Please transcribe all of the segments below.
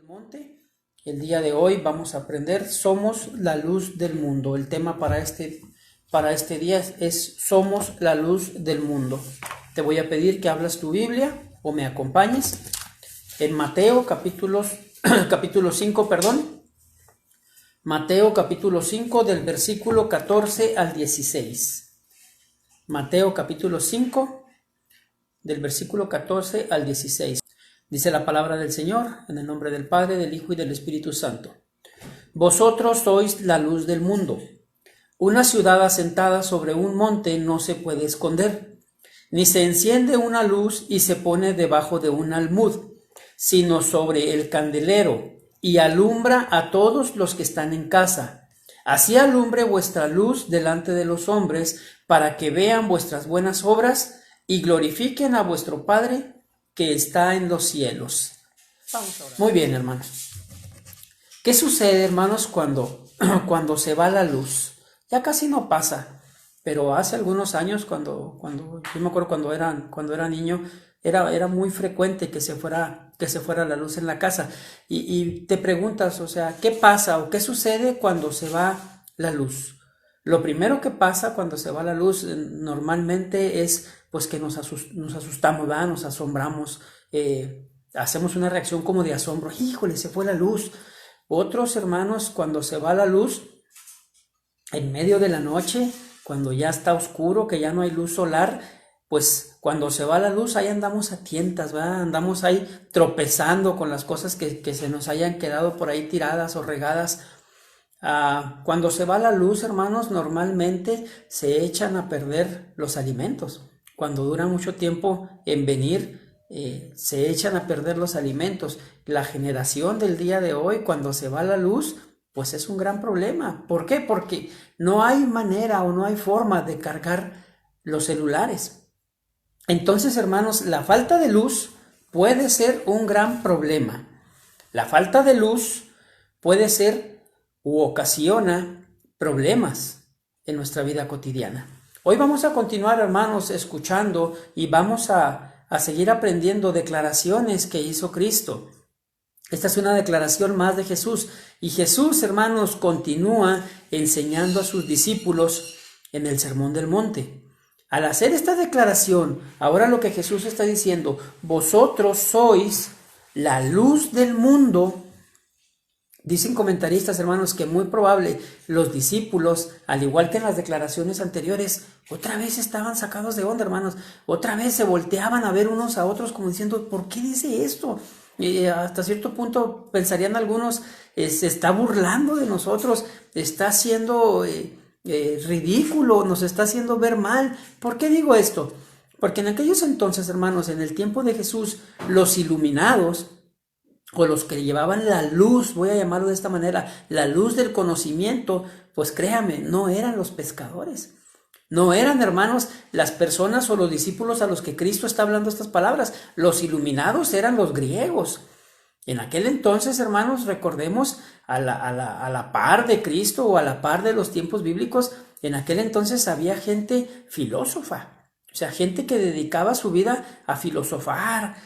Monte. El día de hoy vamos a aprender Somos la luz del mundo. El tema para este día es Somos la luz del mundo. Te voy a pedir que abras tu Biblia o me acompañes en Mateo capítulo 5, Mateo capítulo 5 del versículo 14 al 16. Mateo capítulo 5 del versículo 14 al 16. Dice la palabra del Señor, en el nombre del Padre, del Hijo y del Espíritu Santo. Vosotros sois la luz del mundo. Una ciudad asentada sobre un monte no se puede esconder, ni se enciende una luz y se pone debajo de un almud, sino sobre el candelero, y alumbra a todos los que están en casa. Así alumbre vuestra luz delante de los hombres, para que vean vuestras buenas obras y glorifiquen a vuestro Padre que está en los cielos. Vamos a orar. Muy bien, hermanos. ¿Qué sucede, hermanos, cuando se va la luz? Ya casi no pasa, pero hace algunos años, cuando yo me acuerdo cuando era niño, era muy frecuente que se fuera la luz en la casa. Y te preguntas, o sea, ¿qué pasa o qué sucede cuando se va la luz? Lo primero que pasa cuando se va la luz normalmente es pues que nos asustamos, ¿verdad? Nos asombramos, hacemos una reacción como de asombro. ¡Híjole, se fue la luz! Otros hermanos, cuando se va la luz en medio de la noche, cuando ya está oscuro, que ya no hay luz solar, pues cuando se va la luz ahí andamos a tientas, ¿verdad? Andamos ahí tropezando con las cosas que se nos hayan quedado por ahí tiradas o regadas. Cuando se va la luz, hermanos, normalmente se echan a perder los alimentos. Cuando dura mucho tiempo en venir, se echan a perder los alimentos. La generación del día de hoy, cuando se va la luz, pues es un gran problema. ¿Por qué? Porque no hay manera o no hay forma de cargar los celulares. Entonces, hermanos, la falta de luz puede ser un gran problema. La falta de luz puede ser u ocasiona problemas en nuestra vida cotidiana. Hoy vamos a continuar, hermanos, escuchando y vamos a seguir aprendiendo declaraciones que hizo Cristo. Esta es una declaración más de Jesús. Y Jesús, hermanos, continúa enseñando a sus discípulos en el Sermón del Monte. Al hacer esta declaración, ahora lo que Jesús está diciendo, vosotros sois la luz del mundo. Dicen comentaristas, hermanos, que muy probable los discípulos, al igual que en las declaraciones anteriores, otra vez estaban sacados de onda, hermanos. Otra vez se volteaban a ver unos a otros como diciendo, ¿por qué dice esto? Hasta cierto punto pensarían algunos, se está burlando de nosotros, está haciendo ridículo, nos está haciendo ver mal. ¿Por qué digo esto? Porque en aquellos entonces, hermanos, en el tiempo de Jesús, los iluminados, o los que llevaban la luz, voy a llamarlo de esta manera, la luz del conocimiento, pues créame, no eran los pescadores. No eran, hermanos, las personas o los discípulos a los que Cristo está hablando estas palabras. Los iluminados eran los griegos. En aquel entonces, hermanos, recordemos, a la par de Cristo o a la par de los tiempos bíblicos, en aquel entonces había gente filósofa. O sea, gente que dedicaba su vida a filosofar,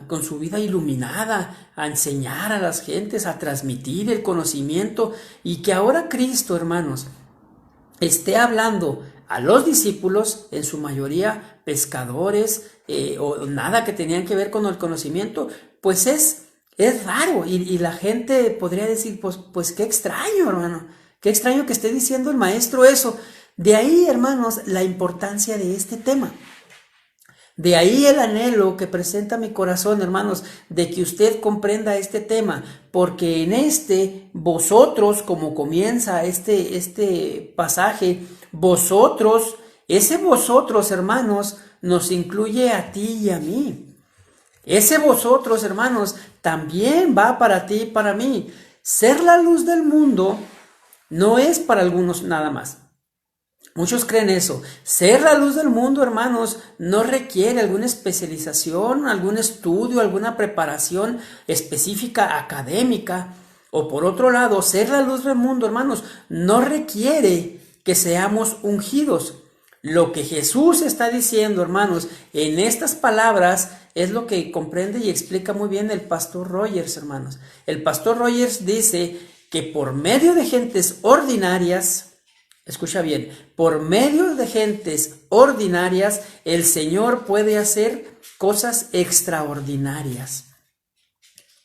con su vida iluminada, a enseñar a las gentes, a transmitir el conocimiento, y que ahora Cristo, hermanos, esté hablando a los discípulos, en su mayoría pescadores, o nada que tenían que ver con el conocimiento, pues es raro, y la gente podría decir, pues qué extraño, hermano, qué extraño que esté diciendo el maestro eso. De ahí, hermanos, la importancia de este tema. De ahí el anhelo que presenta mi corazón, hermanos, de que usted comprenda este tema, porque en vosotros, como comienza este pasaje, vosotros, ese vosotros, hermanos, nos incluye a ti y a mí. Ese vosotros, hermanos, también va para ti y para mí. Ser la luz del mundo no es para algunos nada más. Muchos creen eso. Ser la luz del mundo, hermanos, no requiere alguna especialización, algún estudio, alguna preparación específica académica. O por otro lado, ser la luz del mundo, hermanos, no requiere que seamos ungidos. Lo que Jesús está diciendo, hermanos, en estas palabras es lo que comprende y explica muy bien el pastor Rogers, hermanos. El pastor Rogers dice que por medio de gentes ordinarias, escucha bien, por medio de gentes ordinarias, el Señor puede hacer cosas extraordinarias.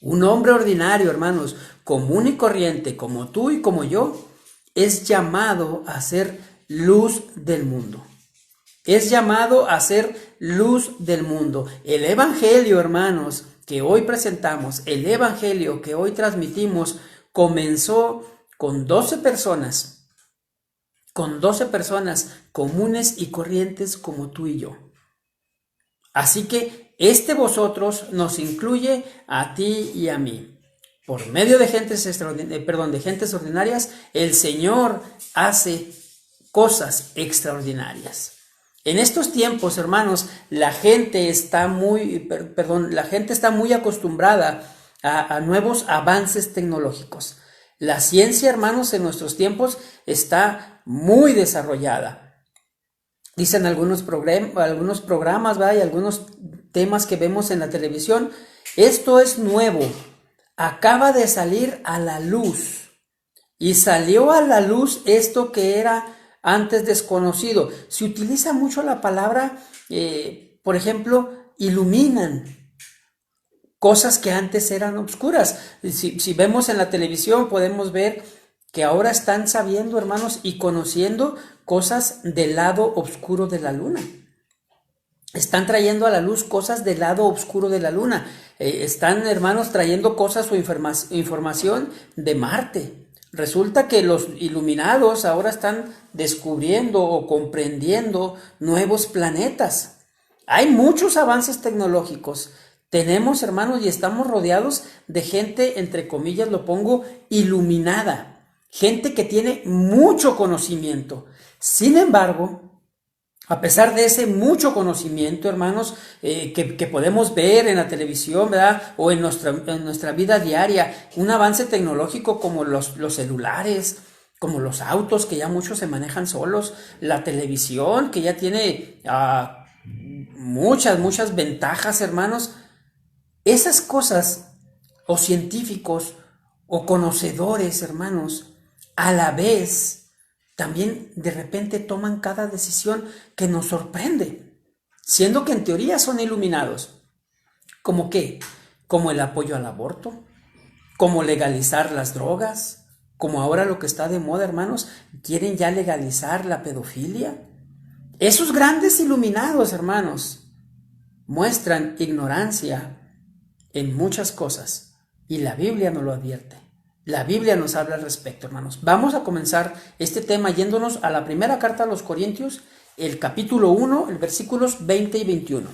Un hombre ordinario, hermanos, común y corriente, como tú y como yo, es llamado a ser luz del mundo. Es llamado a ser luz del mundo. El evangelio, hermanos, que hoy presentamos, el evangelio que hoy transmitimos, comenzó con 12 personas comunes y corrientes como tú y yo. Así que vosotros nos incluye a ti y a mí. Por medio de de gentes ordinarias, el Señor hace cosas extraordinarias. En estos tiempos, hermanos, la gente está muy acostumbrada a nuevos avances tecnológicos. La ciencia, hermanos, en nuestros tiempos está muy desarrollada. Dicen algunos programas, ¿verdad? Y algunos temas que vemos en la televisión, esto es nuevo, acaba de salir a la luz. Y salió a la luz esto que era antes desconocido. Se utiliza mucho la palabra, por ejemplo, iluminan cosas que antes eran oscuras. Si vemos en la televisión, podemos ver que ahora están sabiendo, hermanos, y conociendo cosas del lado oscuro de la luna. Están trayendo a la luz cosas del lado oscuro de la luna. Están, hermanos, trayendo cosas o información de Marte. Resulta que los iluminados ahora están descubriendo o comprendiendo nuevos planetas. Hay muchos avances tecnológicos. Tenemos, hermanos, y estamos rodeados de gente, entre comillas lo pongo, iluminada. Gente que tiene mucho conocimiento. Sin embargo, a pesar de ese mucho conocimiento, hermanos, que podemos ver en la televisión, ¿verdad? O en nuestra vida diaria, un avance tecnológico como los celulares, como los autos, que ya muchos se manejan solos, la televisión, que ya tiene muchas ventajas, hermanos. Esas cosas, o científicos, o conocedores, hermanos, a la vez, también de repente toman cada decisión que nos sorprende, siendo que en teoría son iluminados. ¿Cómo qué? Como el apoyo al aborto, como legalizar las drogas, como ahora lo que está de moda, hermanos, quieren ya legalizar la pedofilia. Esos grandes iluminados, hermanos, muestran ignorancia en muchas cosas y la Biblia nos lo advierte. La Biblia nos habla al respecto, hermanos. Vamos a comenzar este tema yéndonos a la primera carta a los Corintios, el capítulo 1, el versículos 20 y 21.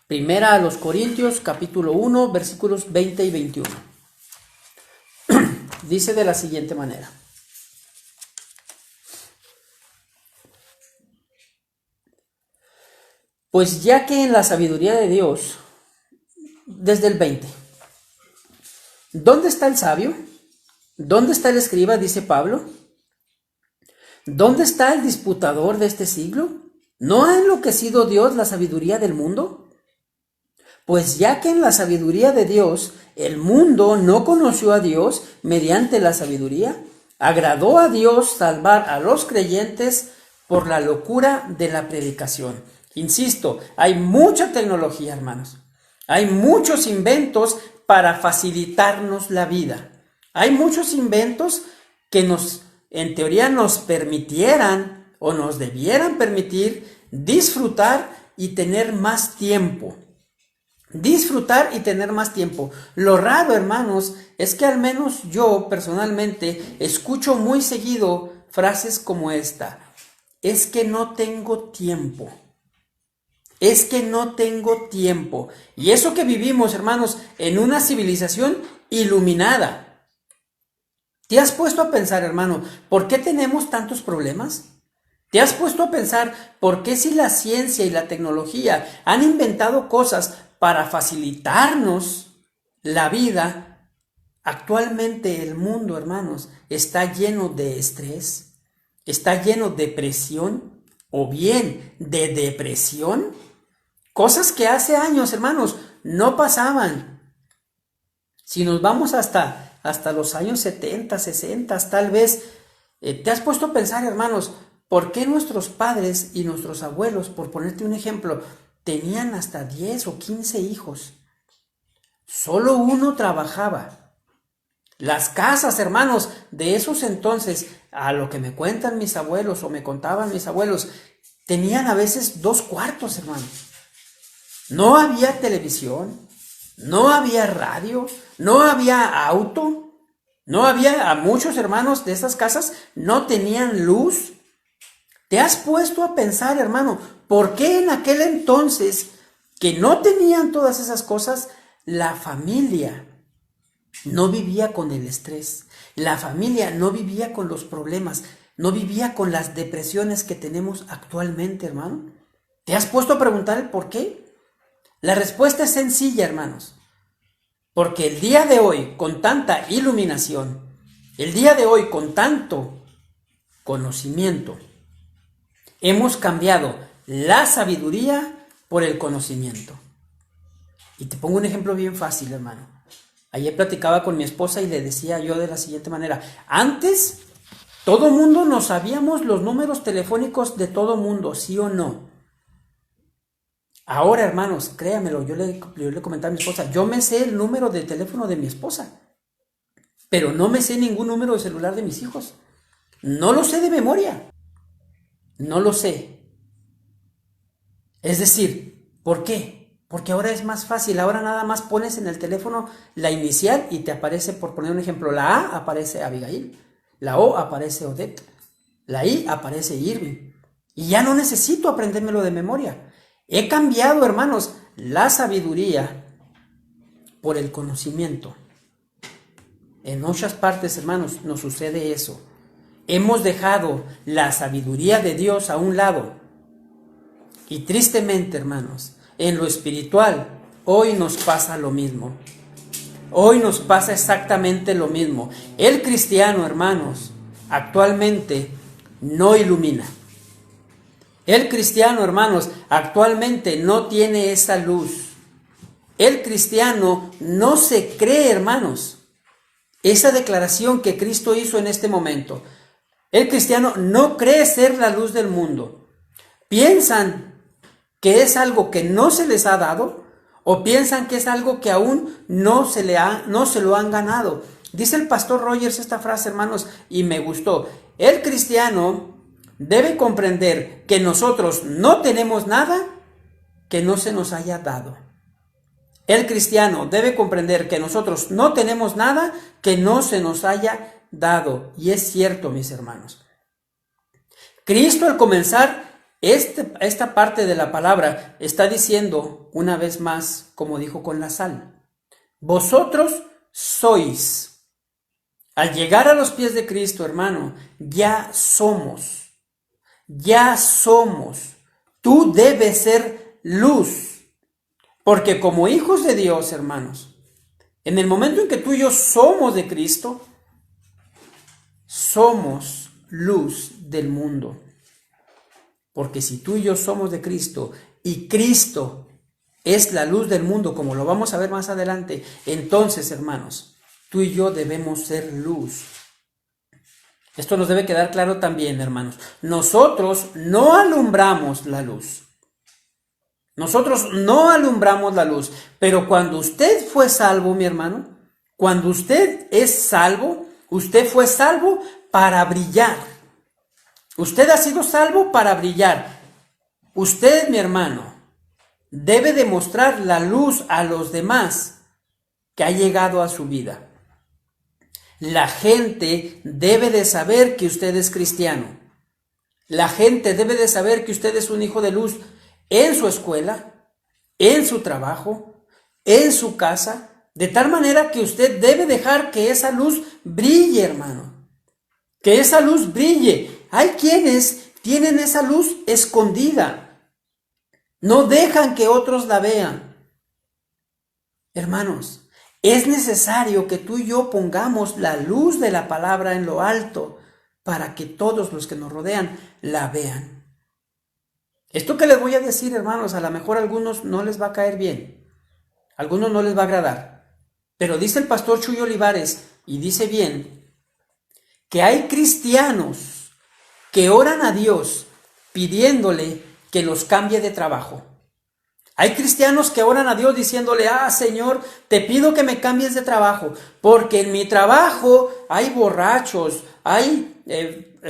Primera a los Corintios, capítulo 1, versículos 20 y 21. Dice de la siguiente manera. Pues ya que en la sabiduría de Dios, desde el 20, ¿dónde está el sabio? ¿Dónde está el escriba? Dice Pablo. ¿Dónde está el disputador de este siglo? ¿No ha enloquecido Dios la sabiduría del mundo? Pues ya que en la sabiduría de Dios el mundo no conoció a Dios mediante la sabiduría, agradó a Dios salvar a los creyentes por la locura de la predicación. Insisto, hay mucha tecnología, hermanos. Hay muchos inventos para facilitarnos la vida. Hay muchos inventos que en teoría nos permitieran o nos debieran permitir disfrutar y tener más tiempo. Disfrutar y tener más tiempo. Lo raro, hermanos, es que al menos yo personalmente escucho muy seguido frases como esta. Es que no tengo tiempo. Es que no tengo tiempo. Y eso que vivimos, hermanos, en una civilización iluminada. ¿Te has puesto a pensar, hermano, por qué tenemos tantos problemas? ¿Te has puesto a pensar por qué si la ciencia y la tecnología han inventado cosas para facilitarnos la vida, actualmente el mundo, hermanos, está lleno de estrés, está lleno de presión? o bien de depresión, cosas que hace años, hermanos, no pasaban. Si nos vamos hasta los años 70, 60, tal vez, te has puesto a pensar, hermanos, ¿por qué nuestros padres y nuestros abuelos, por ponerte un ejemplo, tenían hasta 10 o 15 hijos? Solo uno trabajaba. Las casas, hermanos, de esos entonces, a lo que me cuentan mis abuelos o me contaban mis abuelos, tenían a veces 2 cuartos, hermanos. No había televisión, no había radio, no había auto, no había, a muchos hermanos de esas casas no tenían luz. ¿Te has puesto a pensar, hermano, por qué en aquel entonces que no tenían todas esas cosas, la familia no vivía con el estrés, la familia no vivía con los problemas, no vivía con las depresiones que tenemos actualmente, hermano? ¿Te has puesto a preguntar el por qué? La respuesta es sencilla, hermanos, porque el día de hoy, con tanta iluminación, el día de hoy, con tanto conocimiento, hemos cambiado la sabiduría por el conocimiento. Y te pongo un ejemplo bien fácil, hermano. Ayer platicaba con mi esposa y le decía yo de la siguiente manera: antes todo mundo nos sabíamos los números telefónicos de todo mundo, ¿sí o no? Ahora, hermanos, créamelo, yo le comentaba a mi esposa, yo me sé el número de teléfono de mi esposa, pero no me sé ningún número de celular de mis hijos. No lo sé de memoria. No lo sé. Es decir, ¿por qué? Porque ahora es más fácil. Ahora nada más pones en el teléfono la inicial y te aparece, por poner un ejemplo, la A aparece Abigail, la O aparece Odette, la I aparece Irving. Y ya no necesito aprendérmelo de memoria. He cambiado, hermanos, la sabiduría por el conocimiento. En muchas partes, hermanos, nos sucede eso. Hemos dejado la sabiduría de Dios a un lado. Y tristemente, hermanos, en lo espiritual, hoy nos pasa lo mismo. Hoy nos pasa exactamente lo mismo. El cristiano, hermanos, actualmente no ilumina. El cristiano, hermanos, actualmente no tiene esa luz. El cristiano no se cree, hermanos, esa declaración que Cristo hizo en este momento. El cristiano no cree ser la luz del mundo. Piensan que es algo que no se les ha dado, o piensan que es algo que aún no se lo han ganado. Dice el pastor Rogers esta frase, hermanos, y me gustó. El cristiano debe comprender que nosotros no tenemos nada que no se nos haya dado. El cristiano debe comprender que nosotros no tenemos nada que no se nos haya dado. Y es cierto, mis hermanos. Cristo, al comenzar esta parte de la palabra, está diciendo una vez más, como dijo con la sal: vosotros sois. Al llegar a los pies de Cristo, hermano, ya somos. Ya somos. Tú debes ser luz. Porque como hijos de Dios, hermanos, en el momento en que tú y yo somos de Cristo, somos luz del mundo. Porque si tú y yo somos de Cristo y Cristo es la luz del mundo, como lo vamos a ver más adelante, entonces, hermanos, tú y yo debemos ser luz. Esto nos debe quedar claro también, hermanos. Nosotros no alumbramos la luz. Nosotros no alumbramos la luz. Pero cuando usted fue salvo, mi hermano, cuando usted es salvo, usted fue salvo para brillar. Usted ha sido salvo para brillar. Usted, mi hermano, debe demostrar la luz a los demás que ha llegado a su vida. La gente debe de saber que usted es cristiano. La gente debe de saber que usted es un hijo de luz en su escuela, en su trabajo, en su casa, de tal manera que usted debe dejar que esa luz brille, hermano. Que esa luz brille. Hay quienes tienen esa luz escondida. No dejan que otros la vean. Hermanos, es necesario que tú y yo pongamos la luz de la palabra en lo alto para que todos los que nos rodean la vean. Esto que les voy a decir, hermanos, a lo mejor a algunos no les va a caer bien, a algunos no les va a agradar, pero dice el pastor Chuy Olivares, y dice bien, que hay cristianos que oran a Dios pidiéndole que los cambie de trabajo. Hay cristianos que oran a Dios diciéndole, Señor, te pido que me cambies de trabajo, porque en mi trabajo hay borrachos, hay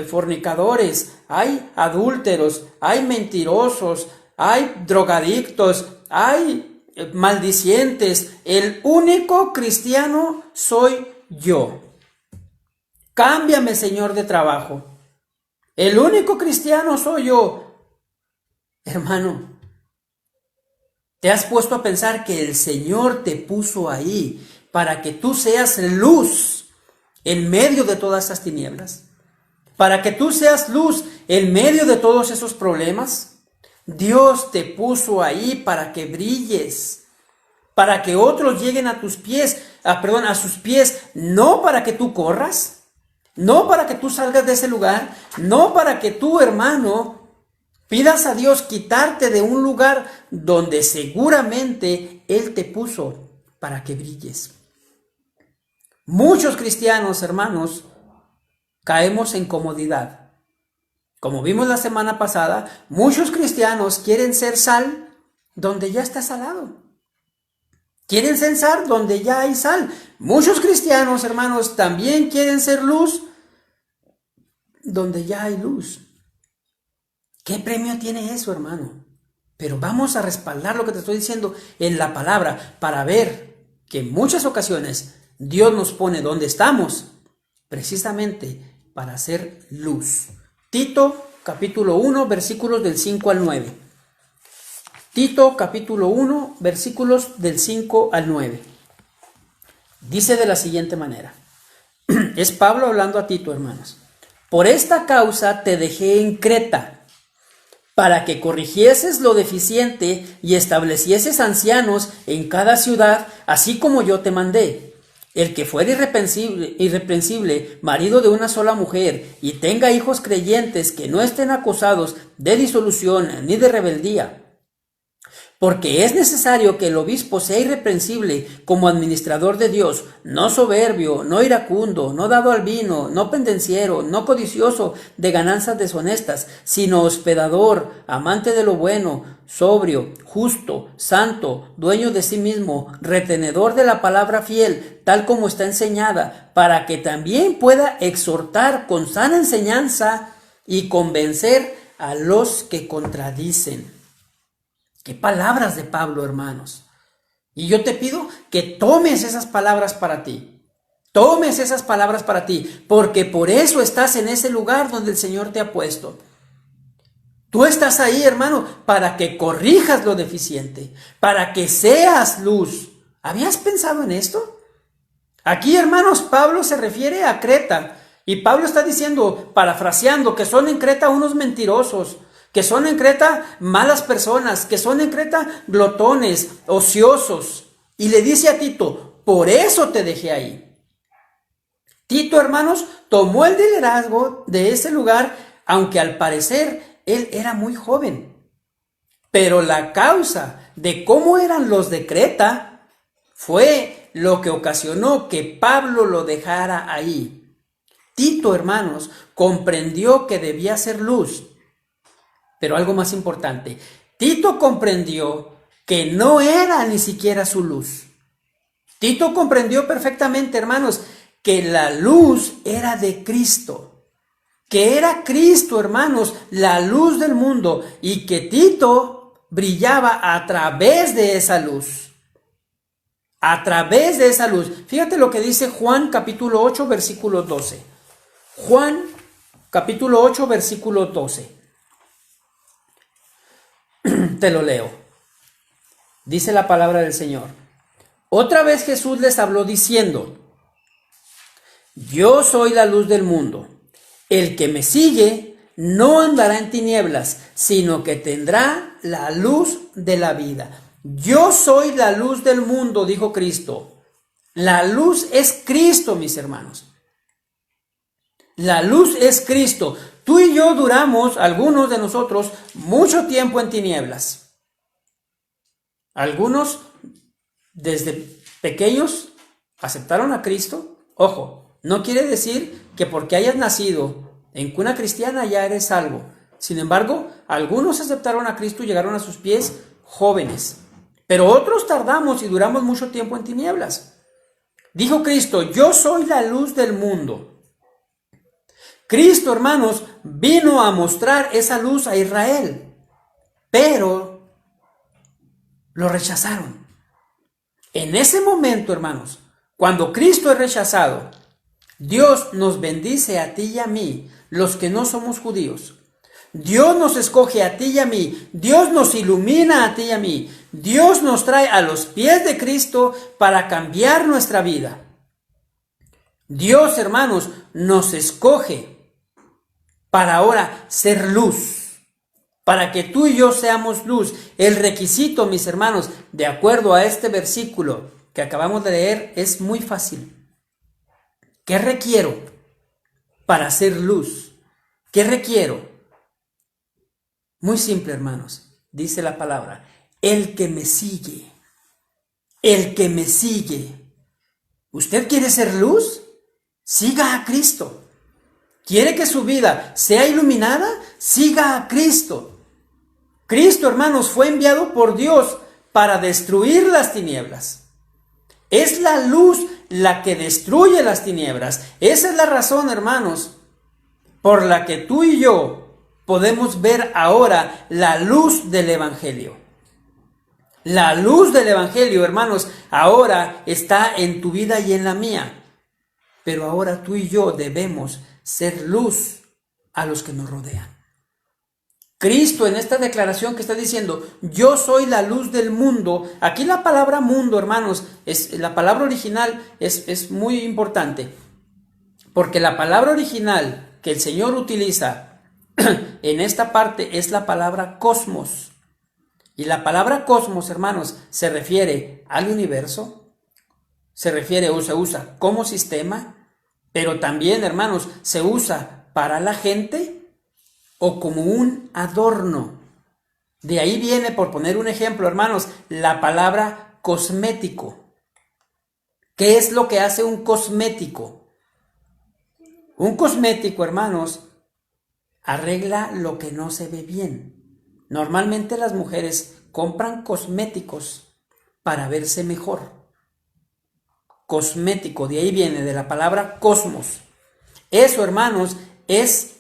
fornicadores, hay adúlteros, hay mentirosos, hay drogadictos, hay maldicientes. El único cristiano soy yo. Cámbiame, Señor, de trabajo. El único cristiano soy yo. Hermano, ¿te has puesto a pensar que el Señor te puso ahí para que tú seas luz en medio de todas esas tinieblas? Para que tú seas luz en medio de todos esos problemas. Dios te puso ahí para que brilles, para que otros lleguen a tus pies, a sus pies, no para que tú corras, no para que tú salgas de ese lugar, no para que tú, hermano, pidas a Dios quitarte de un lugar donde seguramente Él te puso para que brilles. Muchos cristianos, hermanos, caemos en comodidad. Como vimos la semana pasada, muchos cristianos quieren ser sal donde ya está salado. Quieren ser sal donde ya hay sal. Muchos cristianos, hermanos, también quieren ser luz donde ya hay luz. ¿Qué premio tiene eso, hermano? Pero vamos a respaldar lo que te estoy diciendo en la palabra para ver que en muchas ocasiones Dios nos pone donde estamos precisamente para hacer luz. Tito capítulo 1 versículos del 5 al 9. Tito capítulo 1 versículos del 5 al 9. Dice de la siguiente manera. Es Pablo hablando a Tito, hermanos. Por esta causa te dejé en Creta, para que corrigieses lo deficiente y establecieses ancianos en cada ciudad, así como yo te mandé. El que fuera irreprensible, marido de una sola mujer, y tenga hijos creyentes que no estén acusados de disolución ni de rebeldía. Porque es necesario que el obispo sea irreprensible como administrador de Dios, no soberbio, no iracundo, no dado al vino, no pendenciero, no codicioso de ganancias deshonestas, sino hospedador, amante de lo bueno, sobrio, justo, santo, dueño de sí mismo, retenedor de la palabra fiel, tal como está enseñada, para que también pueda exhortar con sana enseñanza y convencer a los que contradicen. Qué palabras de Pablo, hermanos. Y yo te pido que tomes esas palabras para ti. Tomes esas palabras para ti, porque por eso estás en ese lugar donde el Señor te ha puesto. Tú estás ahí, hermano, para que corrijas lo deficiente, para que seas luz. ¿Habías pensado en esto? Aquí, hermanos, Pablo se refiere a Creta. Y Pablo está diciendo, parafraseando, que son en Creta unos mentirosos, que son en Creta malas personas, que son en Creta glotones, ociosos. Y le dice a Tito, por eso te dejé ahí. Tito, hermanos, tomó el liderazgo de ese lugar, aunque al parecer él era muy joven. Pero la causa de cómo eran los de Creta fue lo que ocasionó que Pablo lo dejara ahí. Tito, hermanos, comprendió que debía ser luz. Pero algo más importante, Tito comprendió que no era ni siquiera su luz. Tito comprendió perfectamente, hermanos, que la luz era de Cristo. Que era Cristo, hermanos, la luz del mundo, y que Tito brillaba a través de esa luz. A través de esa luz. Fíjate lo que dice Juan capítulo 8, versículo 12. Juan capítulo 8, versículo 12. Te lo leo. Dice la palabra del Señor. Otra vez Jesús les habló diciendo, yo soy la luz del mundo. El que me sigue no andará en tinieblas, sino que tendrá la luz de la vida. Yo soy la luz del mundo, dijo Cristo. La luz es Cristo, mis hermanos. La luz es Cristo. Tú y yo duramos, algunos de nosotros, mucho tiempo en tinieblas. Algunos desde pequeños aceptaron a Cristo. Ojo, no quiere decir que porque hayas nacido en cuna cristiana ya eres salvo. Sin embargo, algunos aceptaron a Cristo y llegaron a sus pies jóvenes. Pero otros tardamos y duramos mucho tiempo en tinieblas. Dijo Cristo, yo soy la luz del mundo. Cristo, hermanos, vino a mostrar esa luz a Israel, pero lo rechazaron. En ese momento, hermanos, cuando Cristo es rechazado, Dios nos bendice a ti y a mí, los que no somos judíos. Dios nos escoge a ti y a mí. Dios nos ilumina a ti y a mí. Dios nos trae a los pies de Cristo para cambiar nuestra vida. Dios, hermanos, nos escoge para ahora ser luz, para que tú y yo seamos luz. El requisito, mis hermanos, de acuerdo a este versículo que acabamos de leer, es muy fácil. ¿Qué requiero para ser luz? ¿Qué requiero? Muy simple, hermanos. Dice la palabra, el que me sigue. El que me sigue. ¿Usted quiere ser luz? Siga a Cristo. ¿Quiere que su vida sea iluminada? Siga a Cristo. Cristo, hermanos, fue enviado por Dios para destruir las tinieblas. Es la luz la que destruye las tinieblas. Esa es la razón, hermanos, por la que tú y yo podemos ver ahora la luz del Evangelio. La luz del Evangelio, hermanos, ahora está en tu vida y en la mía. Pero ahora tú y yo debemos ser luz a los que nos rodean. Cristo en esta declaración que está diciendo, yo soy la luz del mundo. Aquí la palabra mundo, hermanos, la palabra original es muy importante. Porque la palabra original que el Señor utiliza en esta parte es la palabra cosmos. Y la palabra cosmos, hermanos, se refiere al universo, se refiere o se usa como sistema, pero también, hermanos, se usa para la gente o como un adorno. De ahí viene, por poner un ejemplo, hermanos, la palabra cosmético. ¿Qué es lo que hace un cosmético? Un cosmético, hermanos, arregla lo que no se ve bien. Normalmente las mujeres compran cosméticos para verse mejor. Cosmético, de ahí viene, de la palabra cosmos. Eso, hermanos, es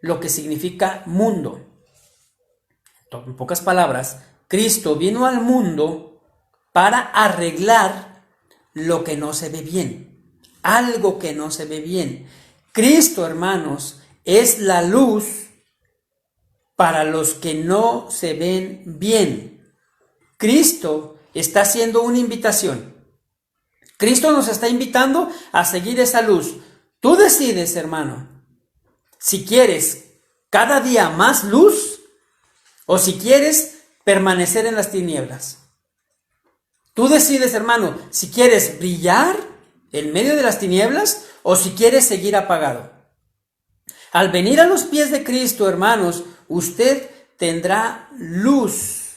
lo que significa mundo. En pocas palabras, Cristo vino al mundo para arreglar lo que no se ve bien. Algo que no se ve bien. Cristo, hermanos, es la luz para los que no se ven bien. Cristo está haciendo una invitación. Cristo nos está invitando a seguir esa luz. Tú decides, hermano, si quieres cada día más luz o si quieres permanecer en las tinieblas. Tú decides, hermano, si quieres brillar en medio de las tinieblas o si quieres seguir apagado. Al venir a los pies de Cristo, hermanos, usted tendrá luz.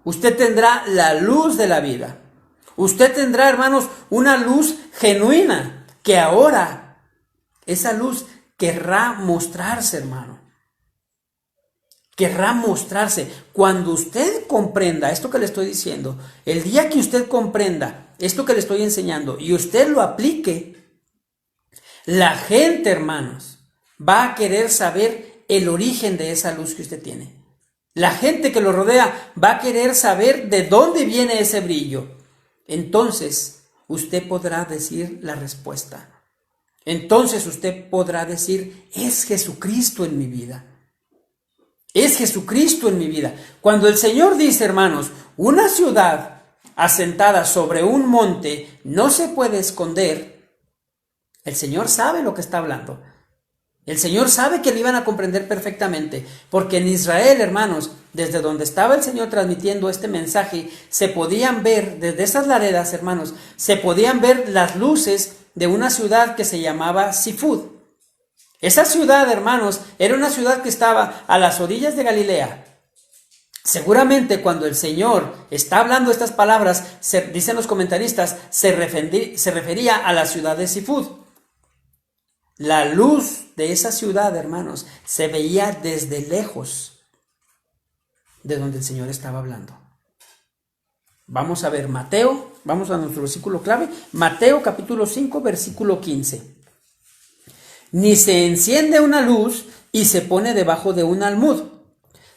Usted tendrá la luz de la vida. Usted tendrá, hermanos, una luz genuina que ahora esa luz querrá mostrarse, hermano. Querrá mostrarse. Cuando usted comprenda esto que le estoy diciendo, el día que usted comprenda esto que le estoy enseñando y usted lo aplique, la gente, hermanos, va a querer saber el origen de esa luz que usted tiene. La gente que lo rodea va a querer saber de dónde viene ese brillo. Entonces, usted podrá decir la respuesta. Entonces usted podrá decir, es Jesucristo en mi vida. Es Jesucristo en mi vida. Cuando el Señor dice, hermanos, una ciudad asentada sobre un monte no se puede esconder, el Señor sabe lo que está hablando. El Señor sabe que le iban a comprender perfectamente, porque en Israel, hermanos, desde donde estaba el Señor transmitiendo este mensaje, se podían ver, desde esas laredas, hermanos, se podían ver las luces de una ciudad que se llamaba Sifud. Esa ciudad, hermanos, era una ciudad que estaba a las orillas de Galilea. Seguramente cuando el Señor está hablando estas palabras, dicen los comentaristas, se refería a la ciudad de Sifud. La luz de esa ciudad, hermanos, se veía desde lejos de donde el Señor estaba hablando. Vamos a ver Mateo, vamos a nuestro versículo clave, Mateo capítulo 5, versículo 15. Ni se enciende una luz y se pone debajo de un almud,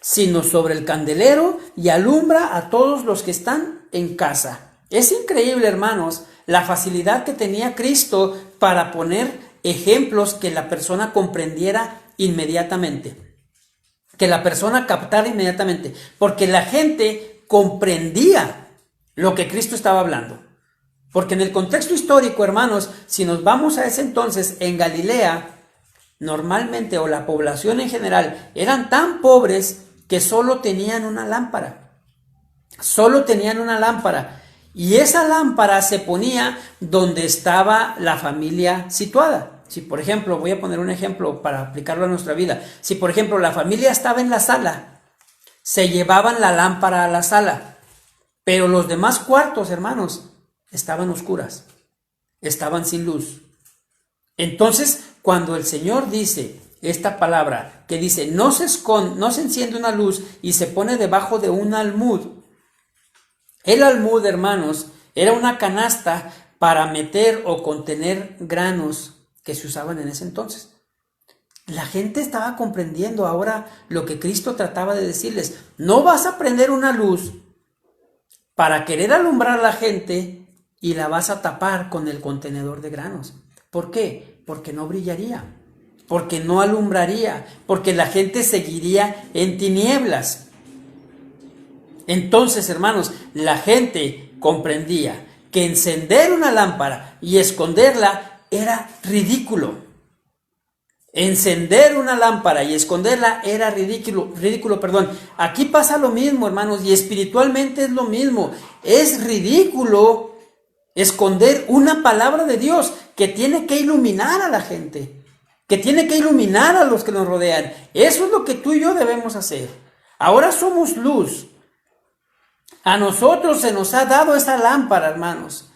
sino sobre el candelero y alumbra a todos los que están en casa. Es increíble, hermanos, la facilidad que tenía Cristo para poner ejemplos que la persona comprendiera inmediatamente, que la persona captara inmediatamente, porque la gente comprendía lo que Cristo estaba hablando. Porque en el contexto histórico, hermanos, si nos vamos a ese entonces, en Galilea, normalmente, o la población en general, eran tan pobres que solo tenían una lámpara. Solo tenían una lámpara. Y esa lámpara se ponía donde estaba la familia situada. Si, por ejemplo, voy a poner un ejemplo para aplicarlo a nuestra vida. Si, por ejemplo, la familia estaba en la sala, se llevaban la lámpara a la sala. Pero los demás cuartos, hermanos, estaban oscuras, estaban sin luz. Entonces, cuando el Señor dice esta palabra, que dice, no se enciende una luz y se pone debajo de un almud. El almud, hermanos, era una canasta para meter o contener granos que se usaban en ese entonces. La gente estaba comprendiendo ahora lo que Cristo trataba de decirles. No vas a prender una luz para querer alumbrar a la gente y la vas a tapar con el contenedor de granos. ¿Por qué? Porque no brillaría, porque no alumbraría, porque la gente seguiría en tinieblas. Entonces, hermanos, la gente comprendía que encender una lámpara y esconderla era ridículo. Encender una lámpara y esconderla era ridículo. Aquí pasa lo mismo, hermanos, y espiritualmente es lo mismo. Es ridículo esconder una palabra de Dios que tiene que iluminar a la gente, que tiene que iluminar a los que nos rodean. Eso es lo que tú y yo debemos hacer. Ahora somos luz. A nosotros se nos ha dado esa lámpara, hermanos.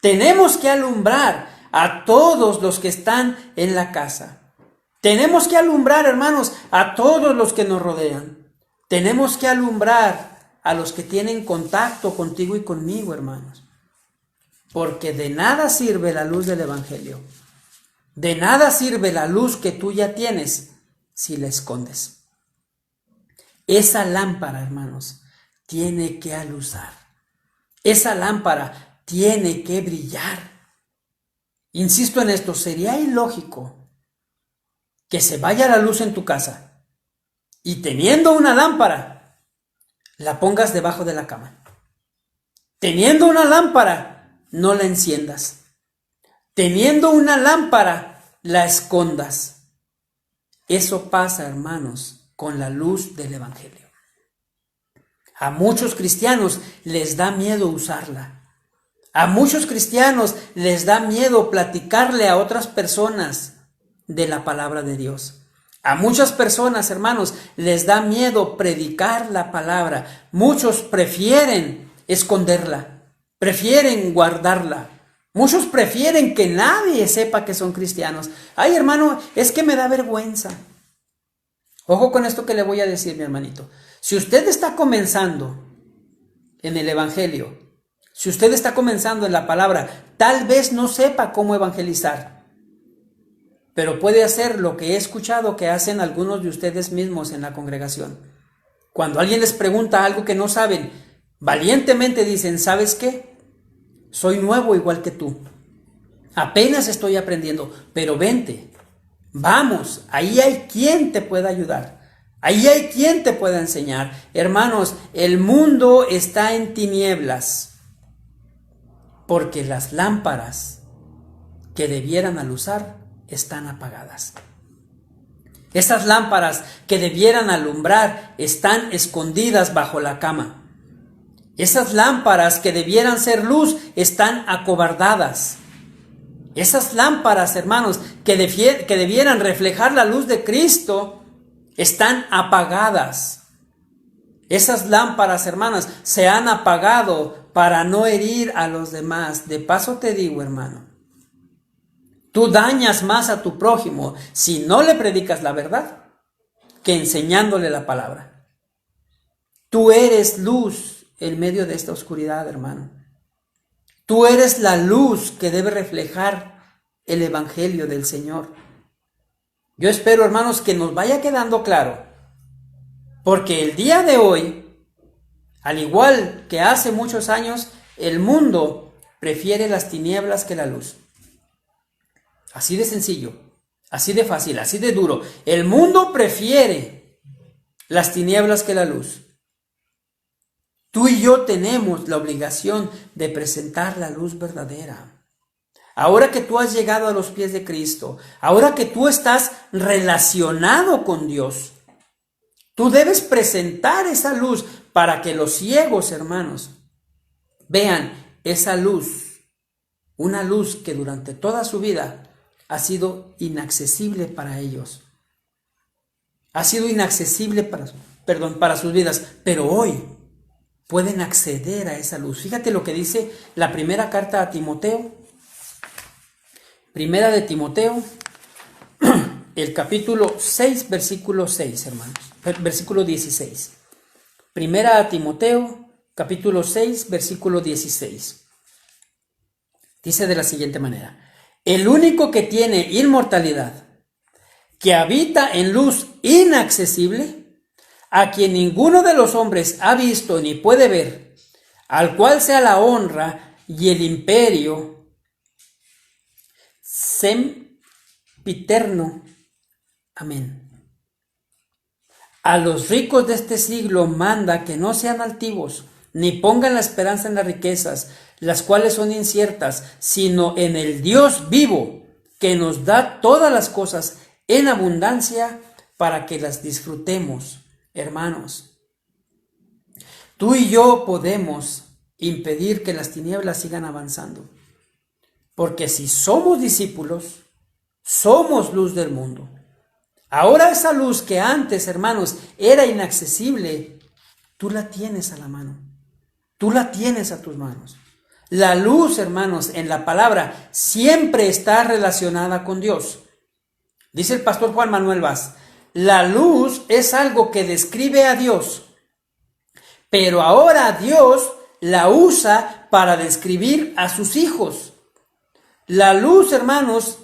Tenemos que alumbrar a todos los que están en la casa. Tenemos que alumbrar, hermanos, a todos los que nos rodean. Tenemos que alumbrar a los que tienen contacto contigo y conmigo, hermanos. Porque de nada sirve la luz del Evangelio. De nada sirve la luz que tú ya tienes si la escondes. Esa lámpara, hermanos, tiene que alumbrar. Esa lámpara tiene que brillar. Insisto en esto, sería ilógico que se vaya la luz en tu casa y teniendo una lámpara, la pongas debajo de la cama. Teniendo una lámpara, no la enciendas. Teniendo una lámpara, la escondas. Eso pasa, hermanos, con la luz del Evangelio. A muchos cristianos les da miedo usarla. A muchos cristianos les da miedo platicarle a otras personas de la palabra de Dios. A muchas personas, hermanos, les da miedo predicar la palabra. Muchos prefieren esconderla, prefieren guardarla. Muchos prefieren que nadie sepa que son cristianos. Ay, hermano, es que me da vergüenza. Ojo con esto que le voy a decir, mi hermanito. Si usted está comenzando en el Evangelio, si usted está comenzando en la palabra, tal vez no sepa cómo evangelizar. Pero puede hacer lo que he escuchado que hacen algunos de ustedes mismos en la congregación. Cuando alguien les pregunta algo que no saben, valientemente dicen, ¿sabes qué? Soy nuevo igual que tú. Apenas estoy aprendiendo, pero vente, vamos, ahí hay quien te pueda ayudar. Ahí hay quien te pueda enseñar. Hermanos, el mundo está en tinieblas porque las lámparas que debieran alumbrar están apagadas. Esas lámparas que debieran alumbrar están escondidas bajo la cama. Esas lámparas que debieran ser luz están acobardadas. Esas lámparas, hermanos, que debieran reflejar la luz de Cristo, están apagadas. Esas lámparas, hermanas, se han apagado para no herir a los demás. De paso te digo, hermano, tú dañas más a tu prójimo si no le predicas la verdad que enseñándole la palabra. Tú eres luz en medio de esta oscuridad, hermano. Tú eres la luz que debe reflejar el evangelio del Señor. Yo espero, hermanos, que nos vaya quedando claro, porque el día de hoy, al igual que hace muchos años, el mundo prefiere las tinieblas que la luz. Así de sencillo, así de fácil, así de duro. El mundo prefiere las tinieblas que la luz. Tú y yo tenemos la obligación de presentar la luz verdadera. Ahora que tú has llegado a los pies de Cristo, ahora que tú estás relacionado con Dios, tú debes presentar esa luz para que los ciegos, hermanos, vean esa luz, una luz que durante toda su vida ha sido inaccesible para ellos. Ha sido inaccesible para sus vidas, pero hoy pueden acceder a esa luz. Fíjate lo que dice la primera carta a Timoteo. Primera de Timoteo, el capítulo 6, versículo 6, hermanos. Versículo 16. Primera a Timoteo, capítulo 6, versículo 16. Dice de la siguiente manera: el único que tiene inmortalidad, que habita en luz inaccesible, a quien ninguno de los hombres ha visto ni puede ver, al cual sea la honra y el imperio sempiterno. Amén. A los ricos de este siglo manda que no sean altivos, ni pongan la esperanza en las riquezas, las cuales son inciertas, sino en el Dios vivo, que nos da todas las cosas en abundancia para que las disfrutemos. Hermanos, tú y yo podemos impedir que las tinieblas sigan avanzando, porque si somos discípulos, somos luz del mundo. Ahora esa luz que antes, hermanos, era inaccesible, tú la tienes a la mano, tú la tienes a tus manos. La luz, hermanos, en la palabra siempre está relacionada con Dios. Dice el pastor Juan Manuel Vaz: la luz es algo que describe a Dios, pero ahora Dios la usa para describir a sus hijos. La luz, hermanos,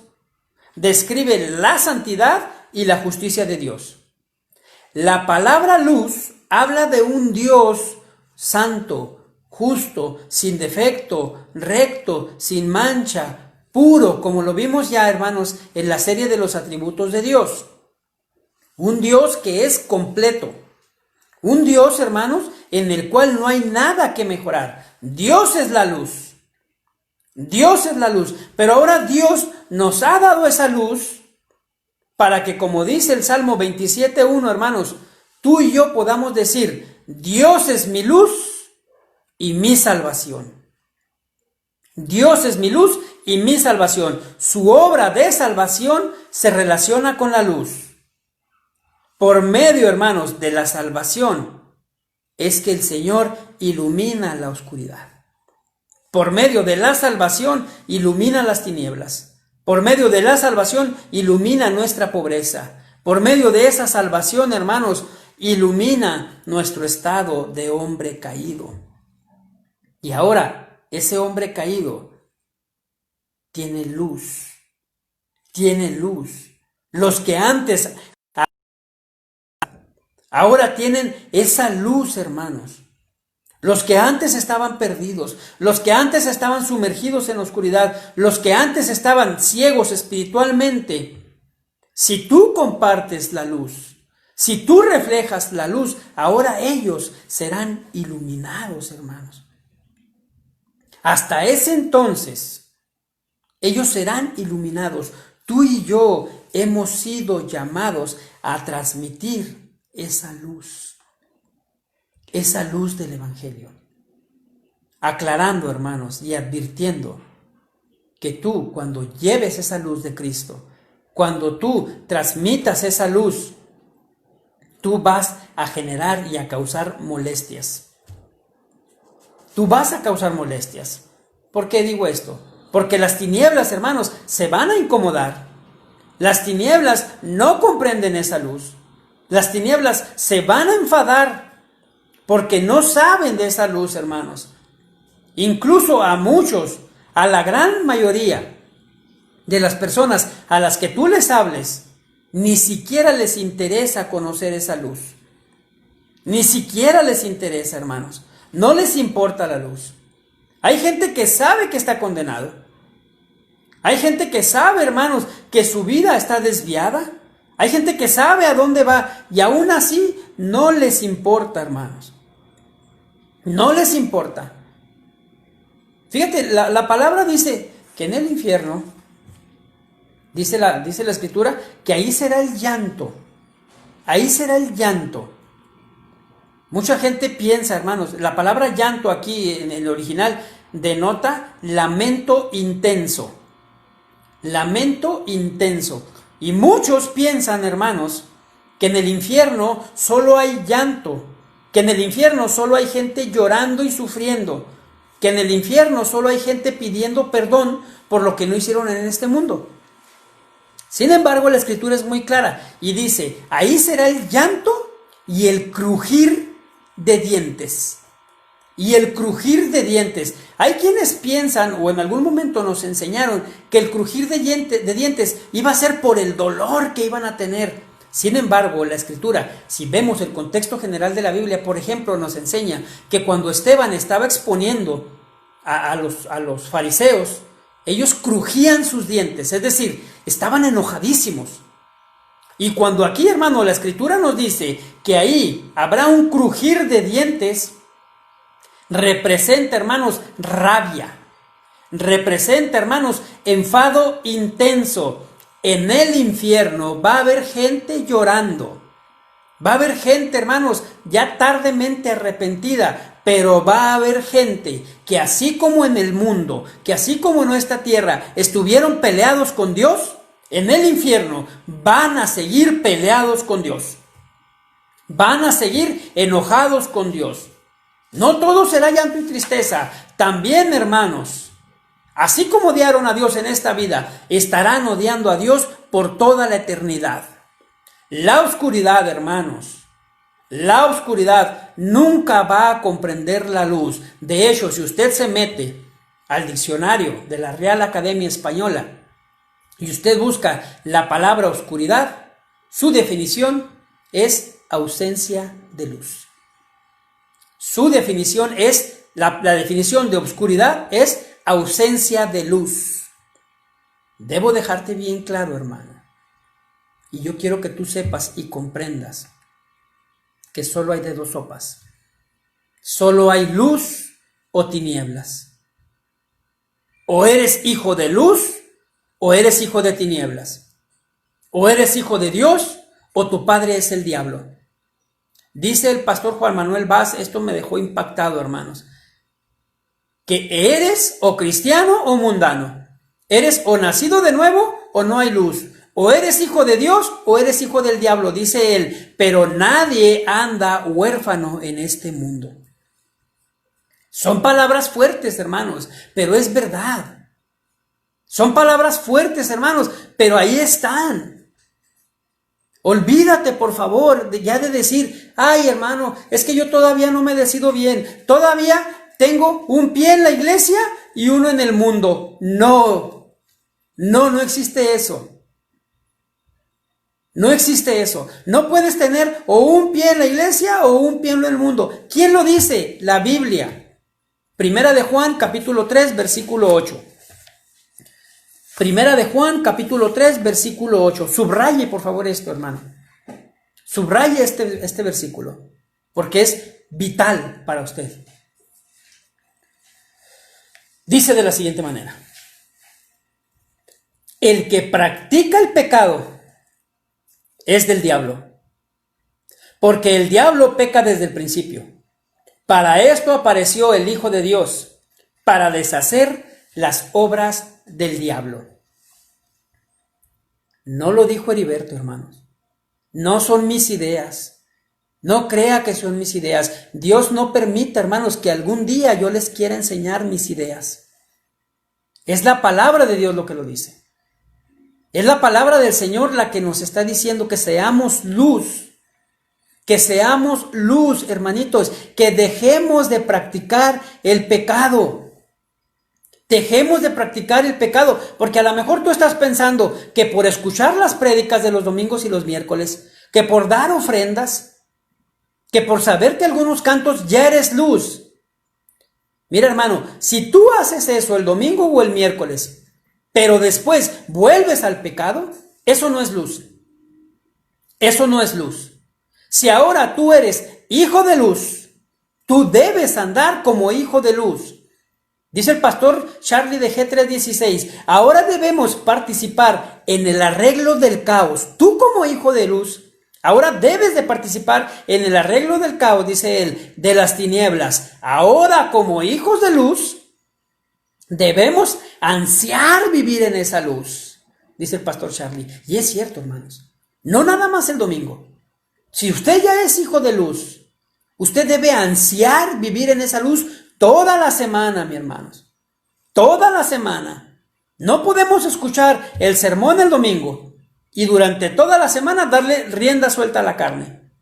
describe la santidad y la justicia de Dios. La palabra luz habla de un Dios santo, justo, sin defecto, recto, sin mancha, puro, como lo vimos ya, hermanos, en la serie de los atributos de Dios. Un Dios que es completo. Un Dios, hermanos, en el cual no hay nada que mejorar. Dios es la luz. Dios es la luz. Pero ahora Dios nos ha dado esa luz para que, como dice el Salmo 27:1, hermanos, tú y yo podamos decir: Dios es mi luz y mi salvación. Dios es mi luz y mi salvación. Su obra de salvación se relaciona con la luz. Por medio, hermanos, de la salvación es que el Señor ilumina la oscuridad. Por medio de la salvación ilumina las tinieblas. Por medio de la salvación ilumina nuestra pobreza. Por medio de esa salvación, hermanos, ilumina nuestro estado de hombre caído. Y ahora, ese hombre caído tiene luz. Tiene luz. Los que antes ahora tienen esa luz, hermanos. Los que antes estaban perdidos, los que antes estaban sumergidos en la oscuridad, los que antes estaban ciegos espiritualmente, si tú compartes la luz, si tú reflejas la luz, ahora ellos serán iluminados, hermanos. Hasta ese entonces, ellos serán iluminados. Tú y yo hemos sido llamados a transmitir esa luz del Evangelio, aclarando, hermanos, y advirtiendo que tú, cuando lleves esa luz de Cristo, cuando tú transmitas esa luz, tú vas a generar y a causar molestias. Tú vas a causar molestias. ¿Por qué digo esto? Porque las tinieblas, hermanos, se van a incomodar. Las tinieblas no comprenden esa luz. Las tinieblas se van a enfadar porque no saben de esa luz, hermanos. Incluso a muchos, a la gran mayoría de las personas a las que tú les hables, ni siquiera les interesa conocer esa luz. Ni siquiera les interesa, hermanos. No les importa la luz. Hay gente que sabe que está condenado. Hay gente que sabe, hermanos, que su vida está desviada. Hay gente que sabe a dónde va y aún así no les importa, hermanos. No les importa. Fíjate, la palabra dice que en el infierno, dice la Escritura, que ahí será el llanto. Ahí será el llanto. Mucha gente piensa, hermanos, la palabra llanto aquí en el original denota lamento intenso. Lamento intenso. Y muchos piensan, hermanos, que en el infierno solo hay llanto, que en el infierno solo hay gente llorando y sufriendo, que en el infierno solo hay gente pidiendo perdón por lo que no hicieron en este mundo. Sin embargo, la Escritura es muy clara y dice, ahí será el llanto y el crujir de dientes. Y el crujir de dientes. Hay quienes piensan, o en algún momento nos enseñaron, que el crujir de dientes iba a ser por el dolor que iban a tener. Sin embargo, la Escritura, si vemos el contexto general de la Biblia, por ejemplo, nos enseña que cuando Esteban estaba exponiendo a los fariseos, ellos crujían sus dientes, es decir, estaban enojadísimos. Y cuando aquí, hermano, la Escritura nos dice que ahí habrá un crujir de dientes, representa, hermanos, rabia. Representa, hermanos, enfado intenso. En el infierno va a haber gente llorando. Va a haber gente, hermanos, ya tardemente arrepentida, pero va a haber gente que así como en el mundo, que así como en esta tierra estuvieron peleados con Dios, en el infierno van a seguir peleados con Dios. Van a seguir enojados con Dios. No todo será llanto y tristeza. También, hermanos, así como odiaron a Dios en esta vida, estarán odiando a Dios por toda la eternidad. La oscuridad, hermanos, la oscuridad nunca va a comprender la luz. De hecho, si usted se mete al diccionario de la Real Academia Española y usted busca la palabra oscuridad, su definición es ausencia de luz. Su definición es, la definición de oscuridad es ausencia de luz. Debo dejarte bien claro, hermano. Y yo quiero que tú sepas y comprendas que solo hay de dos sopas. Solo hay luz o tinieblas. O eres hijo de luz o eres hijo de tinieblas. O eres hijo de Dios o tu padre es el diablo. Dice el pastor Juan Manuel Vaz, esto me dejó impactado, hermanos, que eres o cristiano o mundano. Eres o nacido de nuevo o no hay luz. O eres hijo de Dios o eres hijo del diablo, dice él. Pero nadie anda huérfano en este mundo. Son palabras fuertes, hermanos, pero es verdad. Son palabras fuertes, hermanos, pero ahí están. Olvídate, por favor, ya de decir, ay, hermano, es que yo todavía no me decido bien. Todavía tengo un pie en la iglesia y uno en el mundo. No existe eso. No existe eso. No puedes tener o un pie en la iglesia o un pie en el mundo. ¿Quién lo dice? La Biblia. Primera de Juan, capítulo 3, versículo 8. Primera de Juan, capítulo 3, versículo 8. Subraye, por favor, esto, hermano. Subraye este versículo, porque es vital para usted. Dice de la siguiente manera: el que practica el pecado es del diablo, porque el diablo peca desde el principio. Para esto apareció el Hijo de Dios, para deshacer las obras del diablo. No lo dijo Heriberto, hermanos. No son mis ideas. No crea que son mis ideas. Dios no permita, hermanos, que algún día yo les quiera enseñar mis ideas. Es la palabra de Dios lo que lo dice. Es la palabra del Señor la que nos está diciendo que seamos luz. Que seamos luz, hermanitos. Que dejemos de practicar el pecado. Dejemos de practicar el pecado, porque a lo mejor tú estás pensando que por escuchar las prédicas de los domingos y los miércoles, que por dar ofrendas, que por saberte algunos cantos ya eres luz. Mira, hermano, si tú haces eso el domingo o el miércoles, pero después vuelves al pecado, eso no es luz. Eso no es luz. Si ahora tú eres hijo de luz, tú debes andar como hijo de luz. Dice el pastor Charlie de G316, ahora debemos participar en el arreglo del caos. Tú como hijo de luz, ahora debes de participar en el arreglo del caos, dice él, de las tinieblas. Ahora como hijos de luz, debemos ansiar vivir en esa luz, dice el pastor Charlie. Y es cierto, hermanos, no nada más el domingo. Si usted ya es hijo de luz, usted debe ansiar vivir en esa luz toda la semana, mis hermanos. Toda la semana. No podemos escuchar el sermón el domingo y durante toda la semana darle rienda suelta a la carne.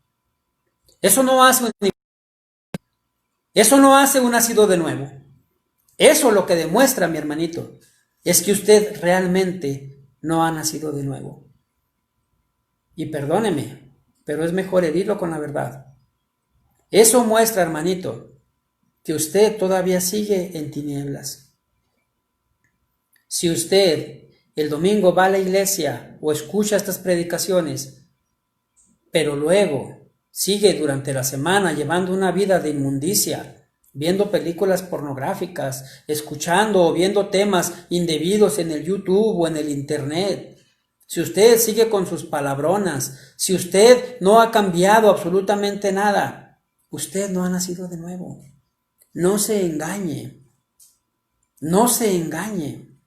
Eso no hace un nacido de nuevo. Eso lo que demuestra, mi hermanito, es que usted realmente no ha nacido de nuevo. Y perdóneme, pero es mejor herirlo con la verdad. Eso muestra, hermanito, que usted todavía sigue en tinieblas. Si usted el domingo va a la iglesia o escucha estas predicaciones, pero luego sigue durante la semana llevando una vida de inmundicia, viendo películas pornográficas, escuchando o viendo temas indebidos en el YouTube o en el internet, si usted sigue con sus palabronas, si usted no ha cambiado absolutamente nada, usted no ha nacido de nuevo. No se engañe, no se engañe.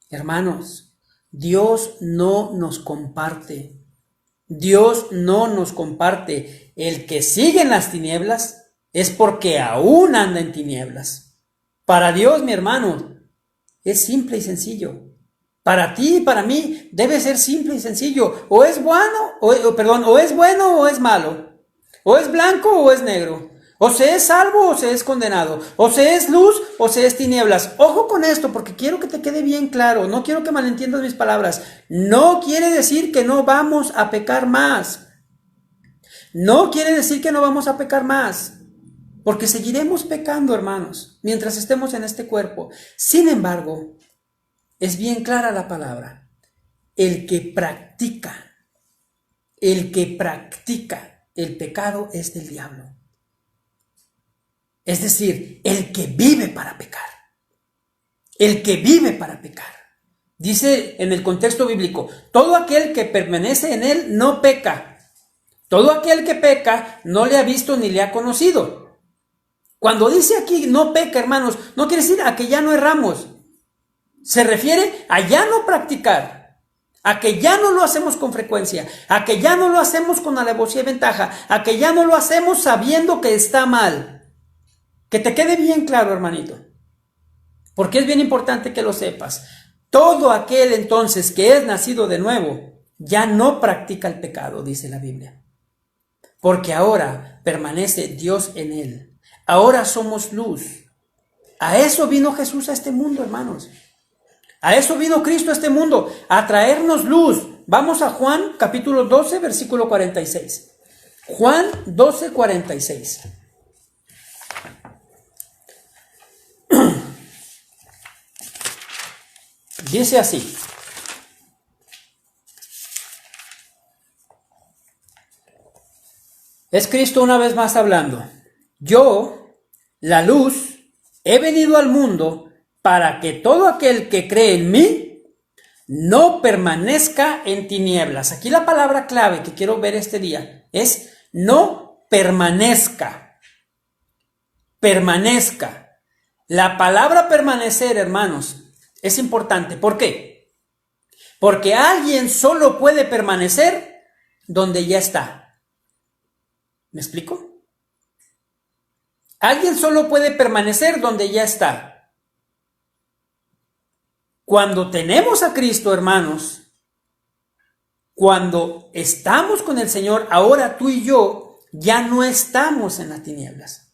Hermanos, Dios no nos comparte. Dios no nos comparte. El que sigue en las tinieblas es porque aún anda en tinieblas. Para Dios, mi hermano, es simple y sencillo. Para ti y para mí debe ser simple y sencillo. O es bueno, o es bueno o es malo. O es blanco o es negro. O se es salvo o se es condenado. O se es luz o se es tinieblas. Ojo con esto porque quiero que te quede bien claro. No quiero que malentiendas mis palabras. No quiere decir que no vamos a pecar más. No quiere decir que no vamos a pecar más. Porque seguiremos pecando, hermanos, mientras estemos en este cuerpo. Sin embargo, es bien clara la palabra. El que practica el pecado es del diablo. Es decir, el que vive para pecar. El que vive para pecar. Dice en el contexto bíblico, todo aquel que permanece en él no peca. Todo aquel que peca no le ha visto ni le ha conocido. Cuando dice aquí no peca, hermanos, no quiere decir a que ya no erramos. Se refiere a ya no practicar, a que ya no lo hacemos con frecuencia, a que ya no lo hacemos con alevosía y ventaja, a que ya no lo hacemos sabiendo que está mal. Que te quede bien claro, hermanito, porque es bien importante que lo sepas. Todo aquel entonces que es nacido de nuevo ya no practica el pecado, dice la Biblia, porque ahora permanece Dios en él. Ahora somos luz. A eso vino Jesús a este mundo, hermanos. A eso vino Cristo a este mundo, a traernos luz. Vamos a Juan capítulo 12, versículo 46. Juan 12, 46. Dice así. Es Cristo una vez más hablando. Yo, la luz, he venido al mundo para que todo aquel que cree en mí no permanezca en tinieblas. Aquí la palabra clave que quiero ver este día es no permanezca. Permanezca. La palabra permanecer, hermanos, es importante. ¿Por qué? Porque alguien solo puede permanecer donde ya está. ¿Me explico? Alguien solo puede permanecer donde ya está. Cuando tenemos a Cristo, hermanos, cuando estamos con el Señor, ahora tú y yo ya no estamos en las tinieblas.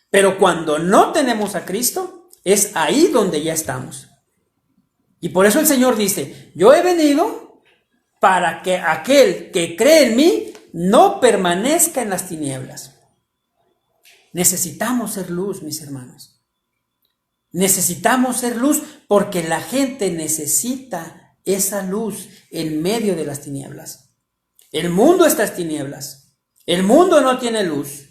Pero cuando no tenemos a Cristo, es ahí donde ya estamos. Y por eso el Señor dice, yo he venido para que aquel que cree en mí no permanezca en las tinieblas. Necesitamos ser luz, mis hermanos. Necesitamos ser luz porque la gente necesita esa luz en medio de las tinieblas. El mundo está en tinieblas. El mundo no tiene luz.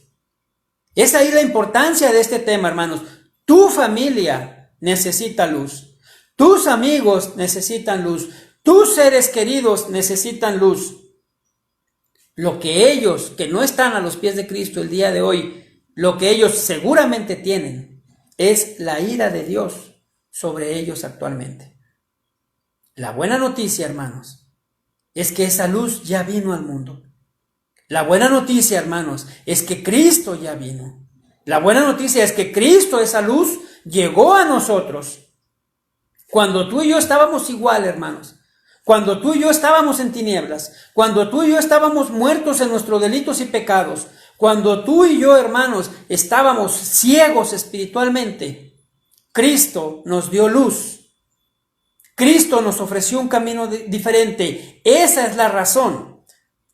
Es ahí la importancia de este tema, hermanos. Tu familia necesita luz. Tus amigos necesitan luz. Tus seres queridos necesitan luz. Lo que ellos, que no están a los pies de Cristo el día de hoy, lo que ellos seguramente tienen es la ira de Dios sobre ellos actualmente. La buena noticia, hermanos, es que esa luz ya vino al mundo. La buena noticia, hermanos, es que Cristo ya vino. La buena noticia es que Cristo, esa luz, llegó a nosotros. Cuando tú y yo estábamos igual, hermanos, cuando tú y yo estábamos en tinieblas, cuando tú y yo estábamos muertos en nuestros delitos y pecados, cuando tú y yo, hermanos, estábamos ciegos espiritualmente, Cristo nos dio luz. Cristo nos ofreció un camino diferente. Esa es la razón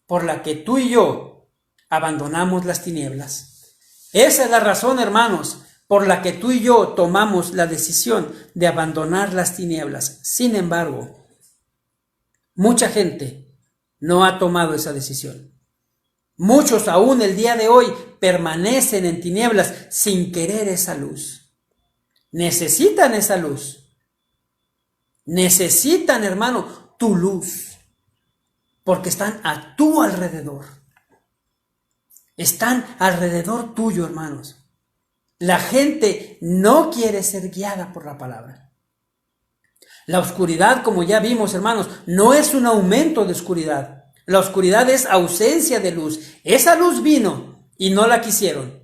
por la que tú y yo abandonamos las tinieblas. Esa es la razón, hermanos, por la que tú y yo tomamos la decisión de abandonar las tinieblas. Sin embargo, mucha gente no ha tomado esa decisión. Muchos aún el día de hoy permanecen en tinieblas sin querer esa luz. Necesitan esa luz. Necesitan, hermano, tu luz. Porque están a tu alrededor. Están alrededor tuyo, hermanos. La gente no quiere ser guiada por la palabra. La oscuridad, como ya vimos, hermanos, no es un aumento de oscuridad. La oscuridad es ausencia de luz. Esa luz vino y no la quisieron.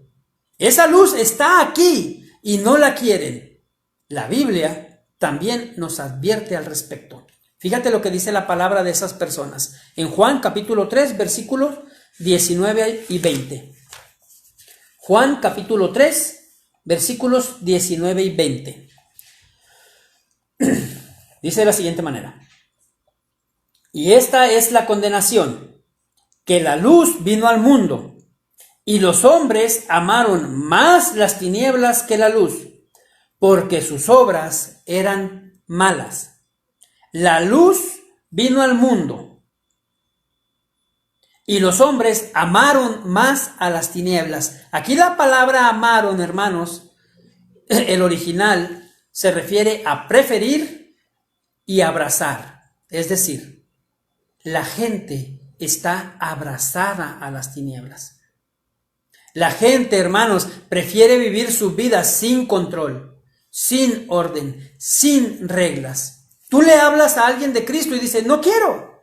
Esa luz está aquí y no la quieren. La Biblia también nos advierte al respecto. Fíjate lo que dice la palabra de esas personas. En Juan capítulo 3, versículos 19 y 20. Juan capítulo 3, versículos 19 y 20. Dice de la siguiente manera. Y esta es la condenación, que la luz vino al mundo, y los hombres amaron más las tinieblas que la luz, porque sus obras eran malas. La luz vino al mundo, y los hombres amaron más a las tinieblas. Aquí la palabra amaron, hermanos, el original se refiere a preferir y abrazar, es decir, la gente está abrazada a las tinieblas. La gente, hermanos, prefiere vivir su vida sin control, sin orden, sin reglas. Tú le hablas a alguien de Cristo y dice, no quiero,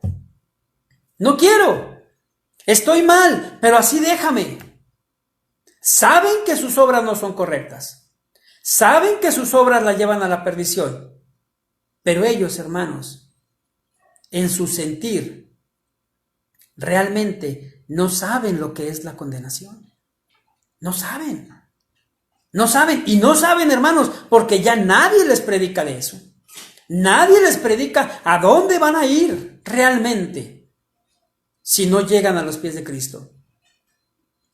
estoy mal, pero así déjame. Saben que sus obras no son correctas. Saben que sus obras la llevan a la perdición. Pero ellos, hermanos, en su sentir, realmente no saben lo que es la condenación. No saben. No saben. Y no saben, hermanos, porque ya nadie les predica de eso. Nadie les predica a dónde van a ir realmente si no llegan a los pies de Cristo.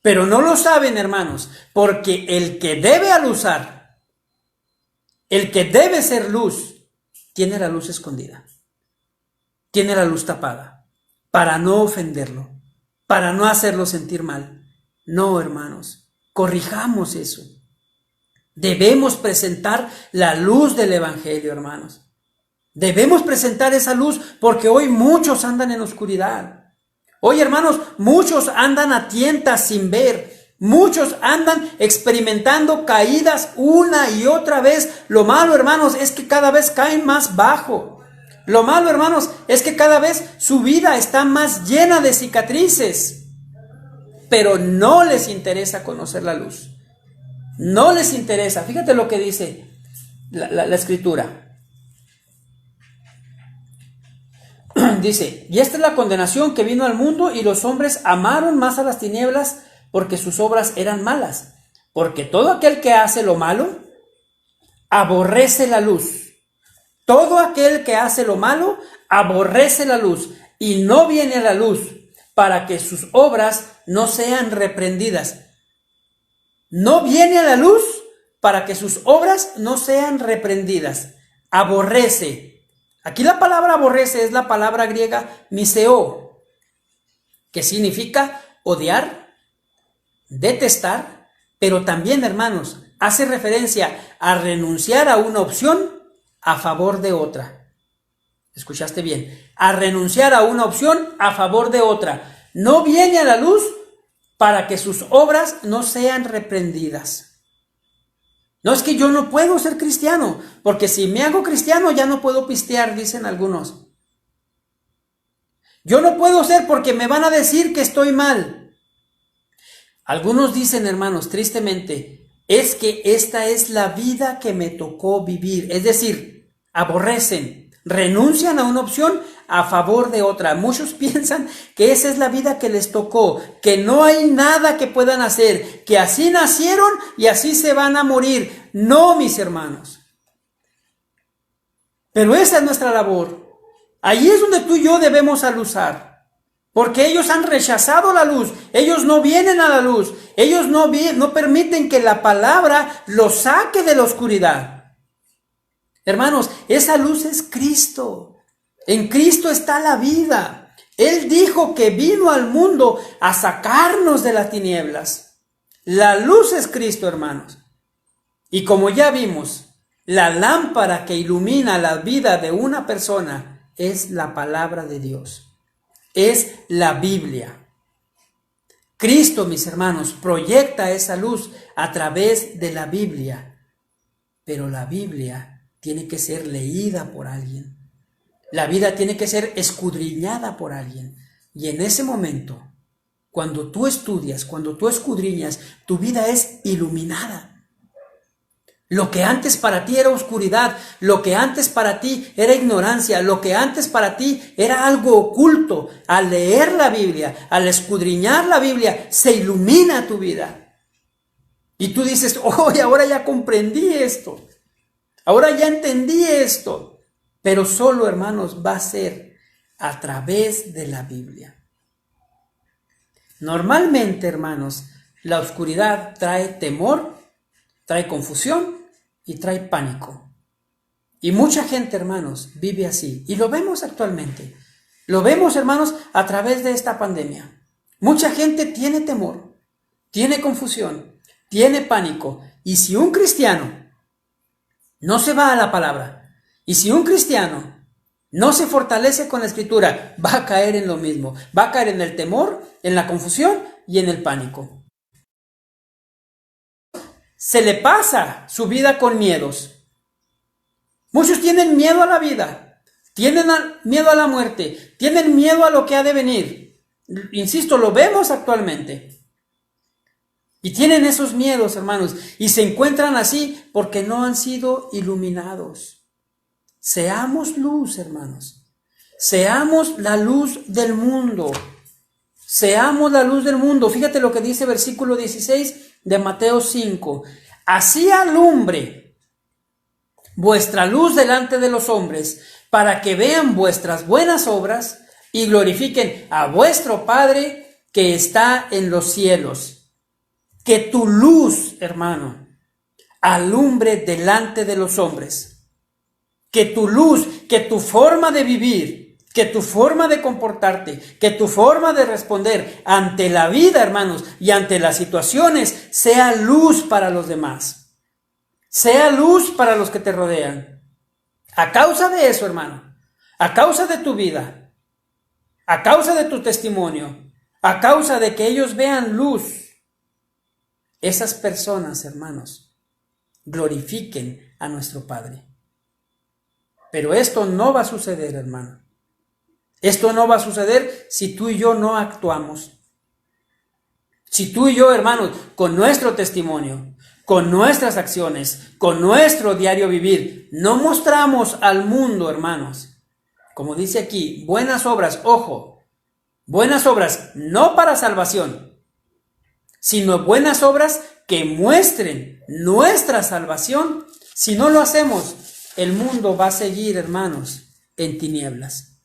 Pero no lo saben, hermanos, porque el que debe alusar, el que debe ser luz, tiene la luz escondida. Tiene la luz tapada, para no ofenderlo, para no hacerlo sentir mal. No, hermanos, corrijamos eso. Debemos presentar la luz del Evangelio, hermanos. Debemos presentar esa luz porque hoy muchos andan en oscuridad. Hoy, hermanos, muchos andan a tientas sin ver. Muchos andan experimentando caídas una y otra vez. Lo malo, hermanos, es que cada vez caen más bajo. Lo malo, hermanos, es que cada vez su vida está más llena de cicatrices. Pero no les interesa conocer la luz. No les interesa. Fíjate lo que dice la escritura. Dice, y esta es la condenación que vino al mundo, y los hombres amaron más a las tinieblas porque sus obras eran malas. Porque todo aquel que hace lo malo, aborrece la luz. Todo aquel que hace lo malo, aborrece la luz, y no viene a la luz para que sus obras no sean reprendidas. No viene a la luz para que sus obras no sean reprendidas. Aborrece. Aquí la palabra aborrece es la palabra griega miseo, que significa odiar, detestar, pero también, hermanos, hace referencia a renunciar a una opción a favor de otra. ¿Escuchaste bien? A renunciar a una opción a favor de otra. No viene a la luz para que sus obras no sean reprendidas. No es que yo no puedo ser cristiano, porque si me hago cristiano ya no puedo pistear, dicen algunos. Yo no puedo ser porque me van a decir que estoy mal. Algunos dicen, hermanos, tristemente, es que esta es la vida que me tocó vivir. Es decir, aborrecen, renuncian a una opción a favor de otra. Muchos piensan que esa es la vida que les tocó, que no hay nada que puedan hacer, que así nacieron y así se van a morir. No, mis hermanos. Pero esa es nuestra labor. Allí es donde tú y yo debemos alusar. Porque ellos han rechazado la luz, ellos no vienen a la luz, ellos no permiten que la palabra los saque de la oscuridad. Hermanos, esa luz es Cristo. En Cristo está la vida. Él dijo que vino al mundo a sacarnos de las tinieblas. La luz es Cristo, hermanos. Y como ya vimos, la lámpara que ilumina la vida de una persona es la palabra de Dios. Es la Biblia. Cristo, mis hermanos, proyecta esa luz a través de la Biblia. Pero la Biblia tiene que ser leída por alguien. La vida tiene que ser escudriñada por alguien. Y en ese momento, cuando tú estudias, cuando tú escudriñas, tu vida es iluminada. Lo que antes para ti era oscuridad, lo que antes para ti era ignorancia, lo que antes para ti era algo oculto, al leer la Biblia, al escudriñar la Biblia, se ilumina tu vida. Y tú dices, ahora ya comprendí esto, ahora ya entendí esto. Pero solo, hermanos, va a ser a través de la Biblia. Normalmente, hermanos, la oscuridad trae temor, trae confusión y trae pánico. Y mucha gente, hermanos, vive así. Y lo vemos actualmente. Lo vemos, hermanos, a través de esta pandemia. Mucha gente tiene temor, tiene confusión, tiene pánico. Y si un cristiano no se va a la palabra, y si un cristiano no se fortalece con la escritura, va a caer en lo mismo. Va a caer en el temor, en la confusión y en el pánico. Se le pasa su vida con miedos. Muchos tienen miedo a la vida, tienen miedo a la muerte, tienen miedo a lo que ha de venir. Insisto, lo vemos actualmente. Y tienen esos miedos, hermanos, y se encuentran así porque no han sido iluminados. Seamos luz, hermanos. Seamos la luz del mundo. Seamos la luz del mundo. Fíjate lo que dice versículo 16 de Mateo 5. Así alumbre vuestra luz delante de los hombres, para que vean vuestras buenas obras y glorifiquen a vuestro Padre que está en los cielos. Que tu luz, hermano, alumbre delante de los hombres. Que tu luz, que tu forma de vivir, que tu forma de comportarte, que tu forma de responder ante la vida, hermanos, y ante las situaciones, sea luz para los demás. Sea luz para los que te rodean. A causa de eso, hermano, a causa de tu vida, a causa de tu testimonio, a causa de que ellos vean luz, esas personas, hermanos, glorifiquen a nuestro Padre. Pero esto no va a suceder, hermano. Esto no va a suceder si tú y yo no actuamos. Si tú y yo, hermanos, con nuestro testimonio, con nuestras acciones, con nuestro diario vivir, no mostramos al mundo, hermanos, como dice aquí, buenas obras, ojo, buenas obras no para salvación, sino buenas obras que muestren nuestra salvación. Si no lo hacemos, el mundo va a seguir, hermanos, en tinieblas.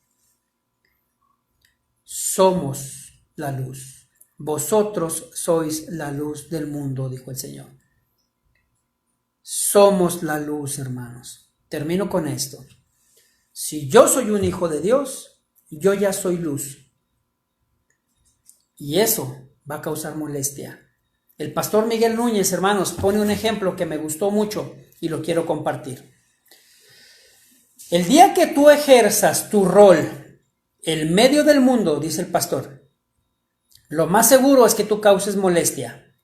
Somos la luz. Vosotros sois la luz del mundo, dijo el Señor. Somos la luz, hermanos. Termino con esto. Si yo soy un hijo de Dios, yo ya soy luz. Y eso va a causar molestia. El pastor Miguel Núñez, hermanos, pone un ejemplo que me gustó mucho y lo quiero compartir. El día que tú ejerzas tu rol en medio del mundo, dice el pastor, lo más seguro es que tú causes molestia.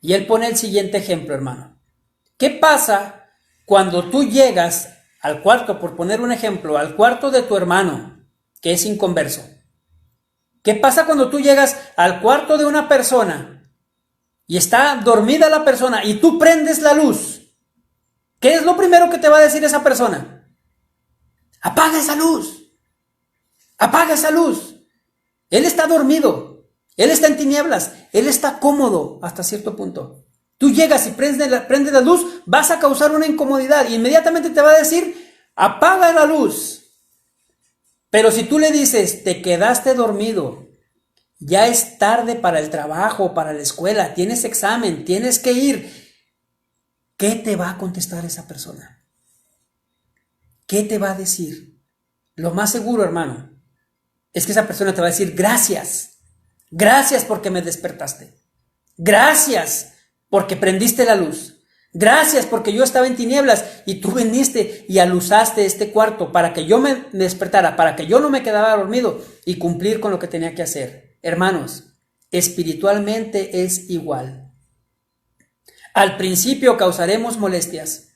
Y él pone el siguiente ejemplo, hermano. ¿Qué pasa cuando tú llegas al cuarto, por poner un ejemplo, al cuarto de tu hermano, que es inconverso? ¿Qué pasa cuando tú llegas al cuarto de una persona y está dormida la persona y tú prendes la luz? ¿Qué es lo primero que te va a decir esa persona? Apaga esa luz. Apaga esa luz. Él está dormido. Él está en tinieblas. Él está cómodo hasta cierto punto. Tú llegas y prendes la luz, vas a causar una incomodidad y inmediatamente te va a decir, apaga la luz. Pero si tú le dices, te quedaste dormido, ya es tarde para el trabajo, para la escuela, tienes examen, tienes que ir, ¿qué te va a contestar esa persona? ¿Qué te va a decir? Lo más seguro, hermano, es que esa persona te va a decir, gracias, gracias porque me despertaste, gracias porque prendiste la luz, gracias porque yo estaba en tinieblas y tú viniste y aluzaste este cuarto para que yo me despertara, para que yo no me quedara dormido y cumplir con lo que tenía que hacer. Hermanos, espiritualmente es igual. Al principio causaremos molestias,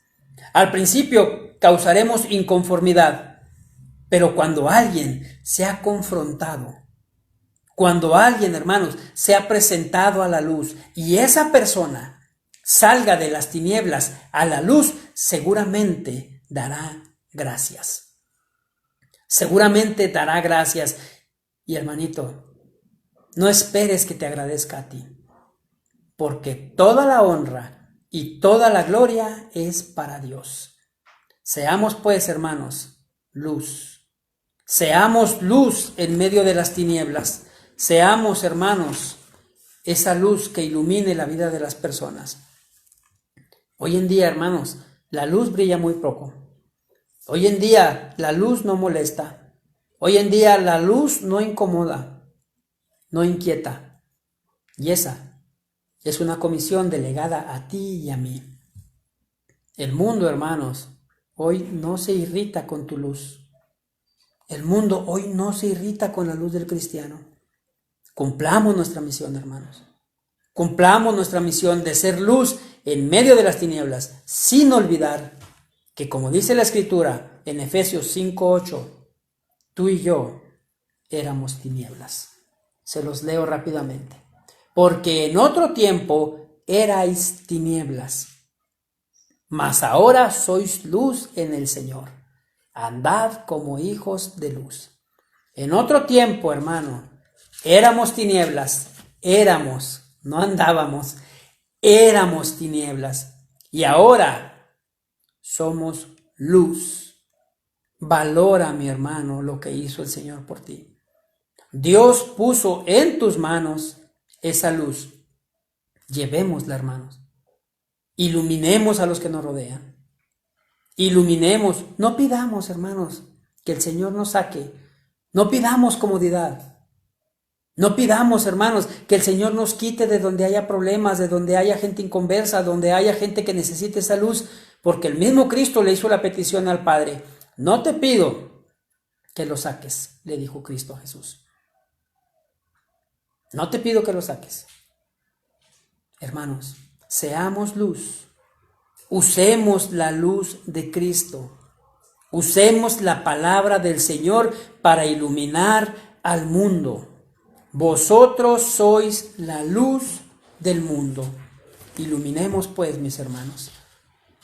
al principio causaremos inconformidad, pero cuando alguien se ha confrontado, cuando alguien, hermanos, se ha presentado a la luz y esa persona salga de las tinieblas a la luz, seguramente dará gracias. Seguramente dará gracias. Y hermanito, no esperes que te agradezca a ti, porque toda la honra y toda la gloria es para Dios. Seamos pues, hermanos, luz. Seamos luz en medio de las tinieblas. Seamos, hermanos, esa luz que ilumine la vida de las personas. Hoy en día, hermanos, la luz brilla muy poco. Hoy en día la luz no molesta. Hoy en día la luz no incomoda, no inquieta. Y esa es una comisión delegada a ti y a mí. El mundo, hermanos, hoy no se irrita con tu luz. El mundo hoy no se irrita con la luz del cristiano. Cumplamos nuestra misión, hermanos. Cumplamos nuestra misión de ser luz en medio de las tinieblas, sin olvidar que, como dice la Escritura en Efesios 5:8, tú y yo éramos tinieblas. Se los leo rápidamente. Porque en otro tiempo erais tinieblas, mas ahora sois luz en el Señor. Andad como hijos de luz. En otro tiempo, hermano, éramos tinieblas, no andábamos, éramos tinieblas. Y ahora somos luz. Valora, mi hermano, lo que hizo el Señor por ti. Dios puso en tus manos esa luz. Llevémosla, hermanos. Iluminemos a los que nos rodean. Iluminemos. No pidamos, hermanos, que el Señor nos saque. No pidamos comodidad. No pidamos, hermanos, que el Señor nos quite de donde haya problemas, de donde haya gente inconversa, donde haya gente que necesite esa luz, porque el mismo Cristo le hizo la petición al Padre. No te pido que lo saques, le dijo Cristo a Jesús. No te pido que lo saques. Hermanos, Seamos luz. Usemos la luz de Cristo. Usemos la palabra del Señor para iluminar al mundo. Vosotros sois la luz del mundo. Iluminemos pues, mis hermanos,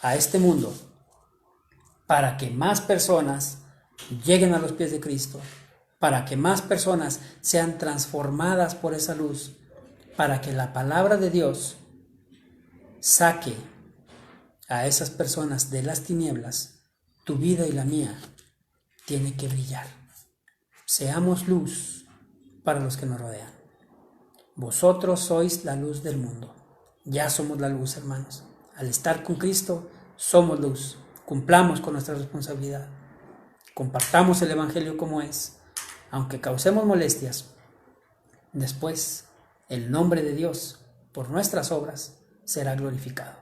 a este mundo para que más personas lleguen a los pies de Cristo, para que más personas sean transformadas por esa luz, para que la palabra de Dios saque a esas personas de las tinieblas. Tu vida y la mía tiene que brillar. Seamos luz para los que nos rodean. Vosotros sois la luz del mundo. Ya somos la luz, hermanos. Al estar con Cristo, somos luz. Cumplamos con nuestra responsabilidad. Compartamos el Evangelio como es. Aunque causemos molestias, después el nombre de Dios, por nuestras obras, será glorificado.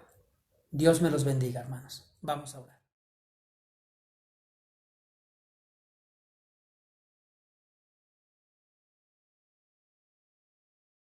Dios me los bendiga, hermanos. Vamos a orar.